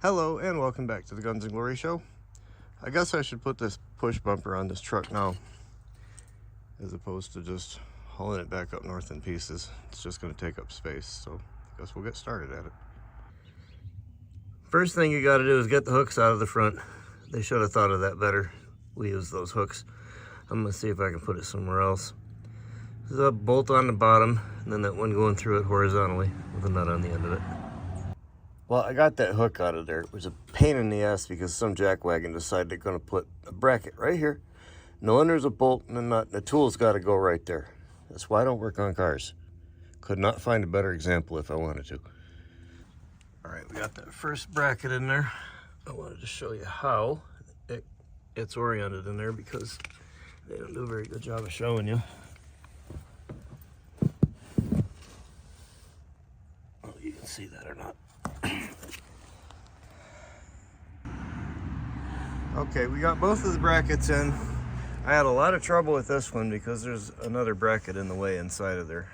Hello and welcome back to the Guns and Glory show. I guess I should put this push bumper on this truck now as opposed to just hauling it back up north in pieces. It's just going to take up space, so I guess we'll get started at it. First thing you got to do is get the hooks out of the front. They should have thought of that better. We use those hooks. I'm going to see if I can put it somewhere else. There's a bolt on the bottom and then that one going through it horizontally with a nut on the end of it. Well, I got that hook out of there. It was a pain in the ass because some jackwagon decided they're going to put a bracket right here. Knowing there's a bolt and a nut, the tool's got to go right there. That's why I don't work on cars. Could not find a better example if I wanted to. All right, we got that first bracket in there. I wanted to show you how it's oriented in there because they don't do a very good job of showing you. Oh, you can see that or not. Okay, we got both of the brackets in. I had a lot of trouble with this one because there's another bracket in the way inside of there.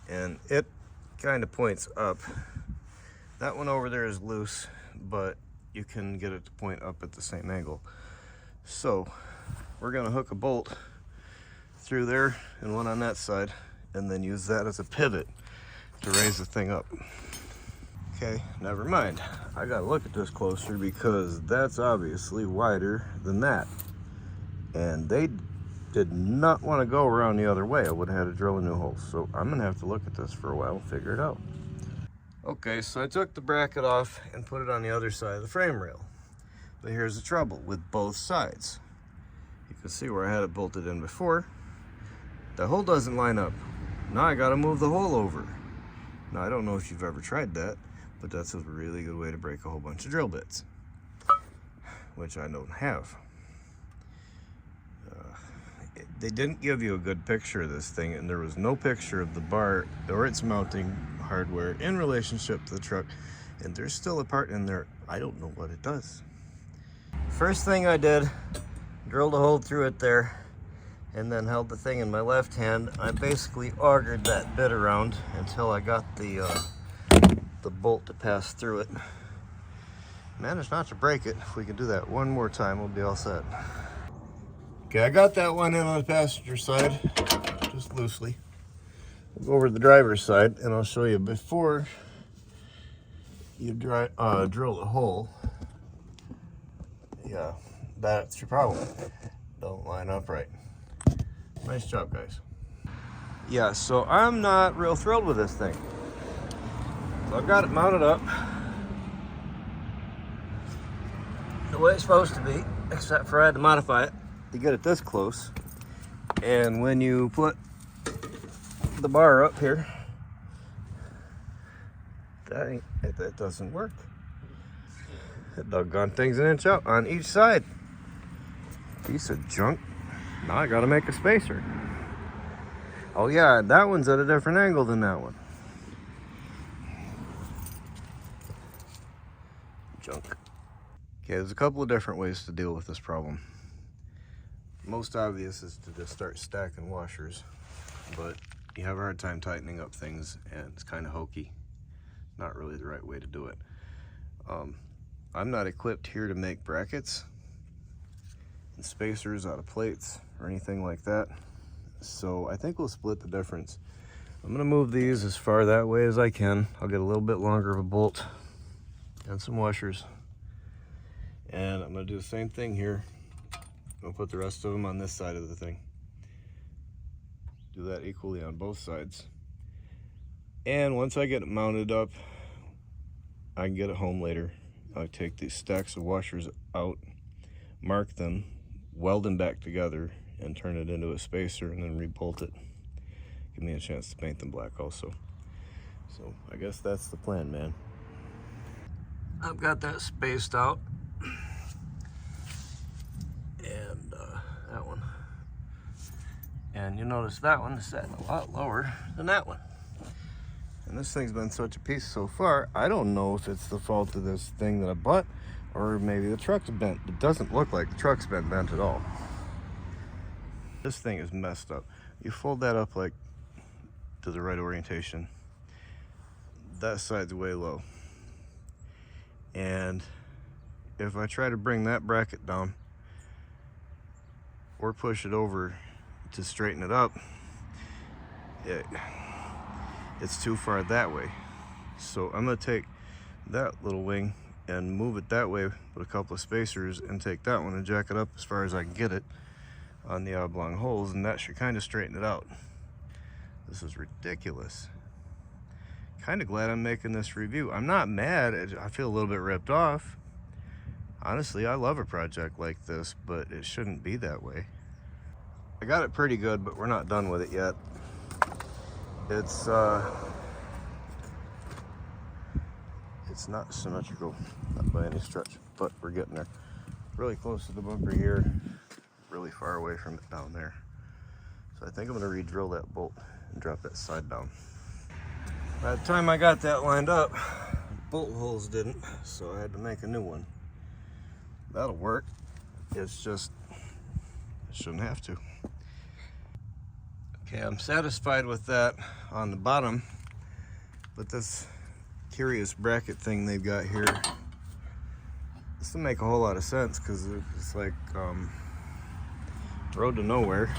And it kind of points up. That one over there is loose, but you can get it to point up at the same angle. So we're gonna hook a bolt through there and one on that side, and then use that as a pivot to raise the thing up. Okay, never mind. I gotta look at this closer because that's obviously wider than that. And they did not want to go around the other way. I would have had to drill a new hole. So I'm gonna have to look at this for a while and figure it out. Okay, so I took the bracket off and put it on the other side of the frame rail. But here's the trouble with both sides. You can see where I had it bolted in before. The hole doesn't line up. Now I gotta move the hole over. Now I don't know if you've ever tried that, but that's a really good way to break a whole bunch of drill bits, which I don't have. They didn't give you a good picture of this thing, and there was no picture of the bar or its mounting hardware in relationship to the truck, and there's still a part in there. I don't know what it does. First thing I did, drilled a hole through it there, and then held the thing in my left hand. I basically augured that bit around until I got the bolt to pass through it. Managed not to break it. If we can do that one more time, we'll be all set. Okay, I got that one in on the passenger side, just loosely. We'll go over to the driver's side, and I'll show you before you drill the hole. Yeah, that's your problem. Don't line up right. Nice job, guys. Yeah, so I'm not real thrilled with this thing. So I've got it mounted up the way it's supposed to be, except for I had to modify it to get it this close. And when you put the bar up here, that doesn't work. That doggone thing's an inch out on each side. Piece of junk. Now I gotta make a spacer. Oh yeah, that one's at a different angle than that one. Junk. Okay, there's a couple of different ways to deal with this problem. Most obvious is to just start stacking washers, but you have a hard time tightening up things and it's kind of hokey. Not really the right way to do it. I'm not equipped here to make brackets and spacers out of plates or anything like that, so I think we'll split the difference. I'm gonna move these as far that way as I can. I'll get a little bit longer of a bolt and some washers, and I'm gonna do the same thing here. I'll put the rest of them on this side of the thing. Do that equally on both sides. And once I get it mounted up, I can get it home later. I take these stacks of washers out, mark them, weld them back together, and turn it into a spacer, and then re-bolt it. Give me a chance to paint them black also. So I guess that's the plan, man. I've got that spaced out. And that one. And you notice that one is setting a lot lower than that one. And this thing's been such a piece so far, I don't know if it's the fault of this thing that I bought, or maybe the truck's bent. It doesn't look like the truck's been bent at all. This thing is messed up. You fold that up like to the right orientation. That side's way low. And if I try to bring that bracket down or push it over to straighten it up, it's too far that way. So I'm gonna take that little wing and move it that way with a couple of spacers, and take that one and jack it up as far as I can get it on the oblong holes, and that should kind of straighten it out. This is ridiculous. Kind of glad I'm making this review. I'm not mad. I feel a little bit ripped off. Honestly, I love a project like this, but it shouldn't be that way. I got it pretty good, but we're not done with it yet. It's not symmetrical, not by any stretch, but we're getting there. Really close to the bunker here, really far away from it down there. So I think I'm gonna re-drill that bolt and drop that side down. By the time I got that lined up, bolt holes didn't, so I had to make a new one. That'll work. It's just, it shouldn't have to. Okay, I'm satisfied with that on the bottom, but this curious bracket thing they've got here, this doesn't make a whole lot of sense, because it's like road to nowhere.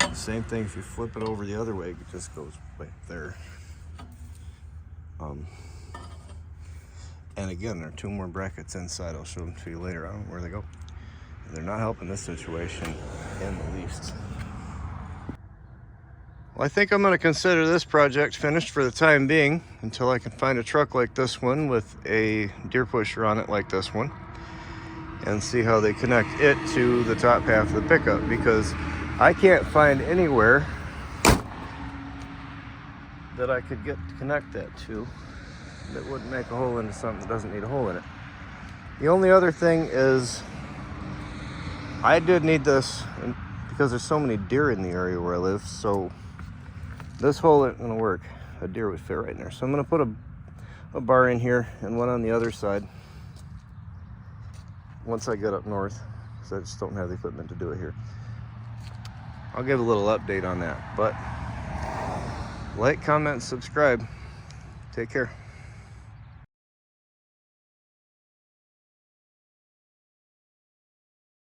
The same thing if you flip it over the other way, it just goes right there. And again, there are two more brackets inside. I'll show them to you later. I don't know where they go. And they're not helping this situation in the least. Well, I think I'm going to consider this project finished for the time being, until I can find a truck like this one with a deer pusher on it like this one, and see how they connect it to the top half of the pickup, because I can't find anywhere that I could get to connect that to that wouldn't make a hole into something that doesn't need a hole in it. The only other thing is, I did need this because there's so many deer in the area where I live, so this hole isn't gonna work. A deer would fit right in there. So I'm gonna put a bar in here and one on the other side once I get up north, because I just don't have the equipment to do it here. I'll give a little update on that, but like, comment, subscribe. Take care.